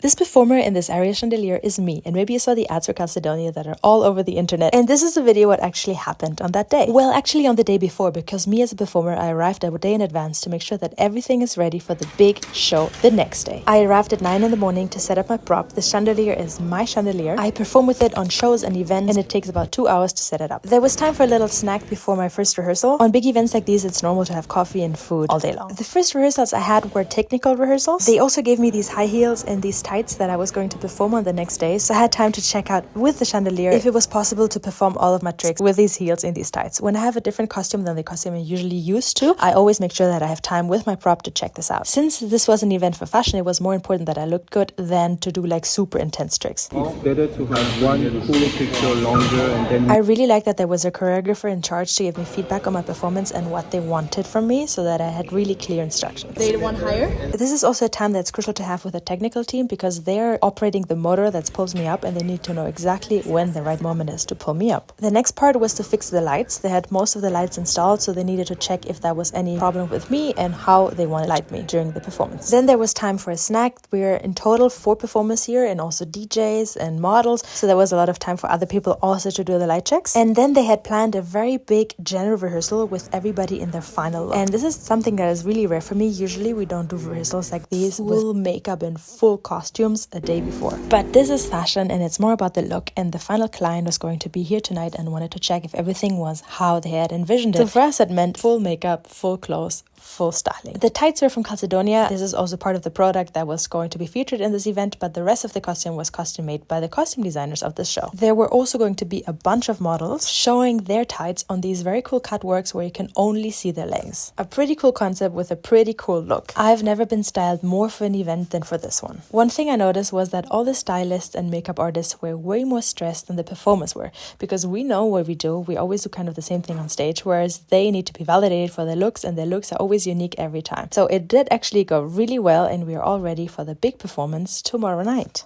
This performer in this area chandelier is me, and maybe you saw the ads for Calcedonia that are all over the internet. And this is a video what actually happened on that day. Well, actually on the day before, because me as a performer, I arrived a day in advance to make sure that everything is ready for the big show the next day. I arrived at 9 in the morning to set up my prop. The chandelier is my chandelier. I perform with it on shows and events, and it takes about 2 hours to set it up. There was time for a little snack before my first rehearsal. On big events like these, it's normal to have coffee and food all day long. The first rehearsals I had were technical rehearsals. They also gave me these high heels and these tights that I was going to perform on the next day, so I had time to check out with the chandelier if it was possible to perform all of my tricks with these heels and these tights. When I have a different costume than the costume I'm usually used to, I always make sure that I have time with my prop to check this out. Since this was an event for fashion, it was more important that I looked good than to do like super intense tricks. It's better to have one cool picture longer and then... I really like that there was a choreographer in charge to give me feedback on my performance and what they wanted from me, so that I had really clear instructions. They want higher? This is also a time that's crucial to have with a technical team, because they're operating the motor that pulls me up, and they need to know exactly when the right moment is to pull me up. The next part was to fix the lights. They had most of the lights installed, so they needed to check if there was any problem with me and how they want to light me during the performance. Then there was time for a snack. We're in total 4 performers here, and also DJs and models, so there was a lot of time for other people also to do the light checks. And then they had planned a very big general rehearsal with everybody in their final look. And this is something that is really rare for me. Usually we don't do rehearsals like these full makeup and full costumes a day before. But this is fashion, and it's more about the look, and the final client was going to be here tonight and wanted to check if everything was how they had envisioned it. So for us it meant full makeup, full clothes, full styling. The tights were from Calcedonia. This is also part of the product that was going to be featured in this event, but the rest of the costume was custom made by the costume designers of the show. There were also going to be a bunch of models showing their tights on these very cool catwalks where you can only see their legs. A pretty cool concept with a pretty cool look. I've never been styled more for an event than for this one. One thing I noticed was that all the stylists and makeup artists were way more stressed than the performers were, because we know what we do. We always do kind of the same thing on stage, whereas they need to be validated for their looks, and their looks are always unique every time. So it did actually go really well, and we are all ready for the big performance tomorrow night.